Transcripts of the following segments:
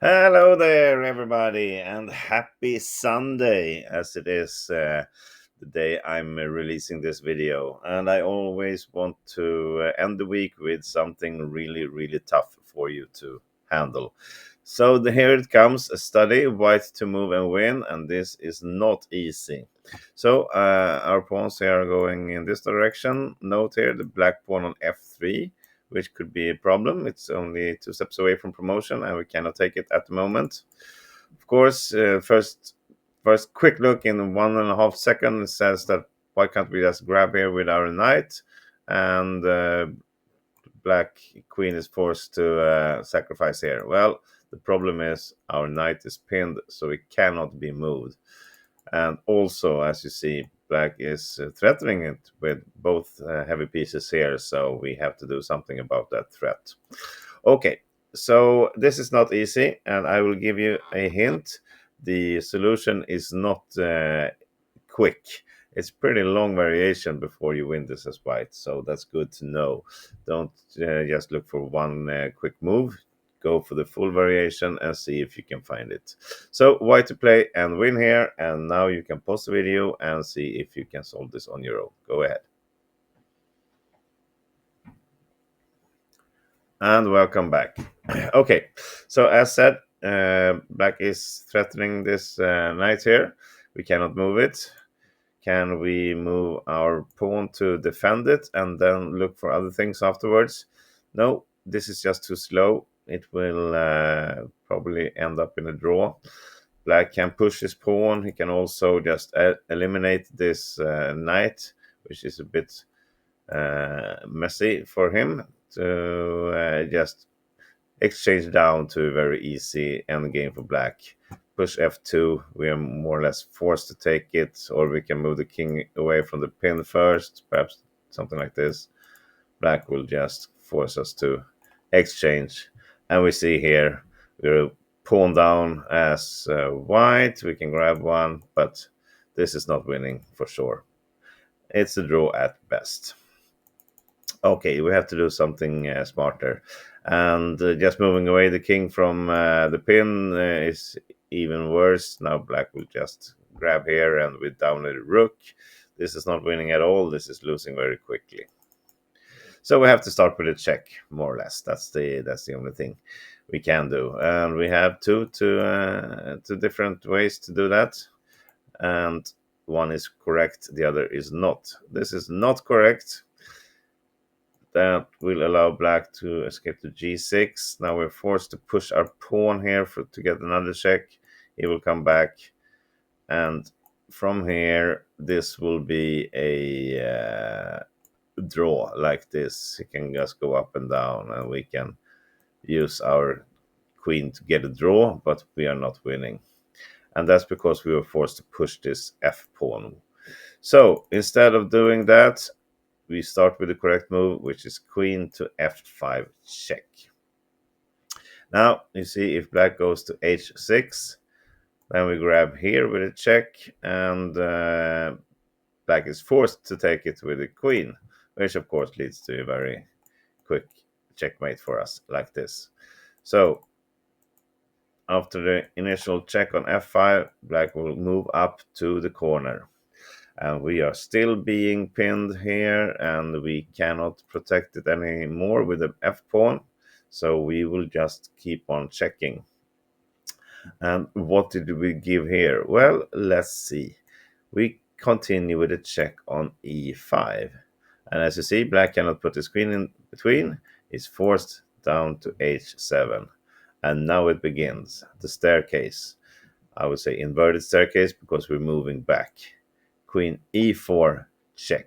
Hello there, everybody, and happy Sunday, as it is the day I'm releasing this video. And I always want to end the week with something really, really tough for you to handle. So here it comes, a study, white to move and win, and this is not easy. So our pawns here are going in this direction. Note here the black pawn on f3, which could be a problem. It's only 2 steps away from promotion, and we cannot take it at the moment. Of course, first quick look in 1.5 seconds says that why can't we just grab here with our knight, and black queen is forced to sacrifice here. Well, the problem is our knight is pinned, so it cannot be moved. And also, as you see, black is threatening it with both heavy pieces here, so we have to do something about that threat. Okay, so this is not easy, and I will give you a hint. The solution is not quick. It's pretty long variation before you win this as white, so that's good to know. Don't just look for one quick move. Go for the full variation and see if you can find it. So white to play and win here, and now you can pause the video and see if you can solve this on your own. Go ahead. And welcome back. Okay, so as said, black is threatening this knight here. We cannot move it. Can we move our pawn to defend it and then look for other things afterwards? No, this is just too slow. It will probably end up in a draw. Black can push his pawn. He can also just eliminate this knight, which is a bit messy for him to just exchange down to a very easy endgame for black. Push f2, we are more or less forced to take it, or we can move the king away from the pin first, perhaps something like this. Black will just force us to exchange. And we see here, we're pawn down as white. We can grab one, but this is not winning for sure. It's a draw at best. Okay, we have to do something smarter. And just moving away the king from the pin is even worse. Now black will just grab here, and with down a rook. This is not winning at all. This is losing very quickly. So we have to start with a check, more or less. That's the only thing we can do. And we have two different ways to do that. And one is correct, the other is not. This is not correct. That will allow black to escape to g6. Now we're forced to push our pawn here to get another check. He will come back, and from here this will be a draw like this. He can just go up and down, and we can use our queen to get a draw, but we are not winning. And that's because we were forced to push this f pawn. So instead of doing that, we start with the correct move, which is queen to f5 check. Now, you see, if black goes to h6, then we grab here with a check, and black is forced to take it with the queen, which of course leads to a very quick checkmate for us, like this. So, after the initial check on f5, black will move up to the corner. And we are still being pinned here, and we cannot protect it anymore with the f-pawn, so we will just keep on checking. And what did we give here? Well, let's see. We continue with a check on e5, and as you see, black cannot put his queen in between. He's forced down to h7, and now it begins the staircase. I would say inverted staircase, because we're moving back. Queen e4 check.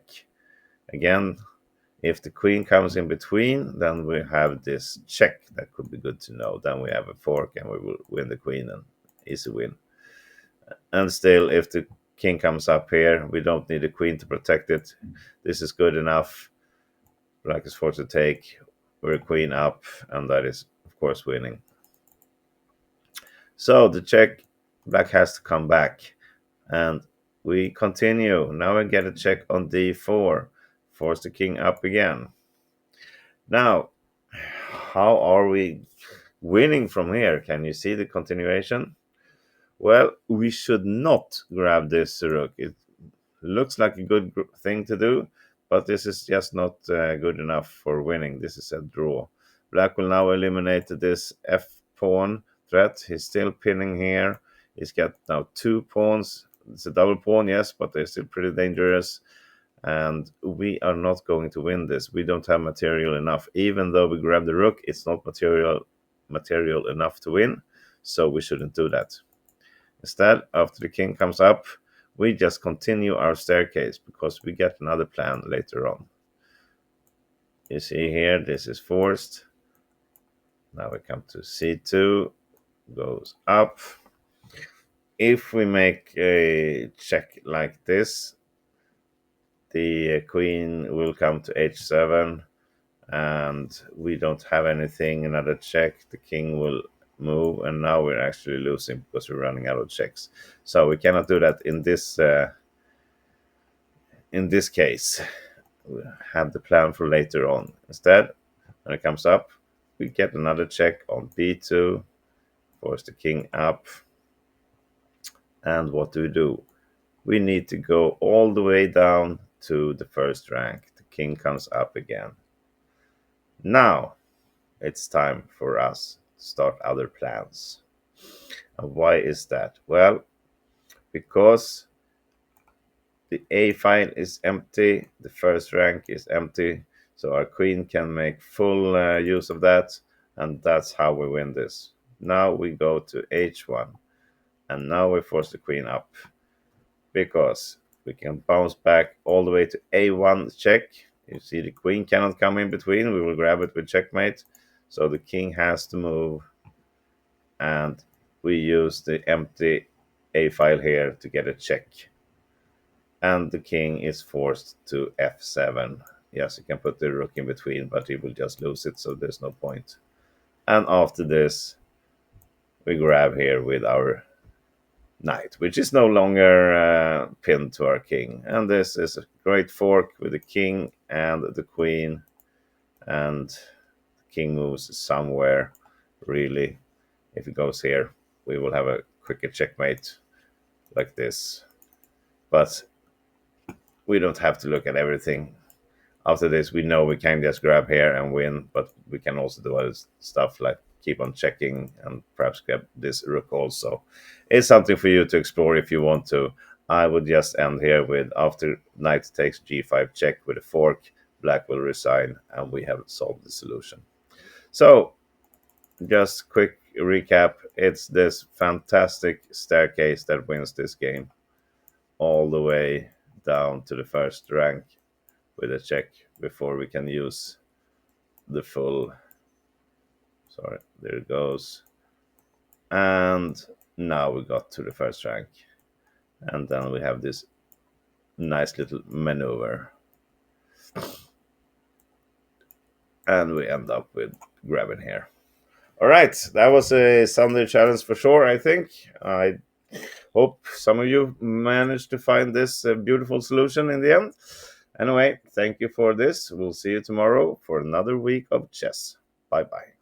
Again, if the queen comes in between, then we have this check. That could be good to know. Then we have a fork, and we will win the queen, and easy win. And still, if the king comes up here, we don't need a queen to protect it. This is good enough. Black is forced to take. We're a queen up, and that is, of course, winning. So the check, black has to come back, and we continue. Now we get a check on d4. Force the king up again. Now, how are we winning from here. Can you see the continuation? Well, we should not grab this rook. It looks like a good thing to do, but this is just not good enough for winning. This is a draw. Black will now eliminate this f pawn threat. He's still pinning here. He's got now 2 pawns. It's a double pawn, yes, but they're still pretty dangerous. And we are not going to win this. We don't have material enough. Even though we grab the rook, it's not material enough to win. So we shouldn't do that. Instead, after the king comes up, we just continue our staircase because we get another plan later on. You see here, this is forced. Now we come to c2, goes up. If we make a check like this, the queen will come to h7, and we don't have anything, another check. The king will move, and now we're actually losing because we're running out of checks. So we cannot do that in this case. We have the plan for later on. Instead, when it comes up, we get another check on b2, force the king up. And what do? We need to go all the way down to the first rank. The king comes up again. Now it's time for us to start other plans. And why is that? Well, because the A file is empty, the first rank is empty, so our queen can make full use of that, and that's how we win this. Now we go to h1, and now we force the queen up, because we can bounce back all the way to a1 check. You see the queen cannot come in between, we will grab it with checkmate, so the king has to move, and we use the empty A file here to get a check. And the king is forced to f7. Yes, you can put the rook in between, but he will just lose it, so there's no point. And after this, we grab here with our knight, which is no longer pinned to our king. And this is a great fork with the king and the queen, and the king moves somewhere, really. If it goes here, we will have a quicker checkmate like this. But we don't have to look at everything. After this, we know we can just grab here and win, but we can also do other stuff like keep on checking and perhaps grab this rook also. It's something for you to explore if you want to. I would just end here with after knight takes g5 check with a fork, black will resign, and we have solved the solution. So, just quick recap. It's this fantastic staircase that wins this game all the way down to the first rank with a check before we can use the full. Sorry, there it goes. And now we got to the first rank, and then we have this nice little maneuver, and we end up with grabbing here. All right, that was a Sunday challenge for sure. I hope some of you managed to find this beautiful solution in the end. Anyway, thank you for this. We'll see you tomorrow for another week of chess. Bye bye.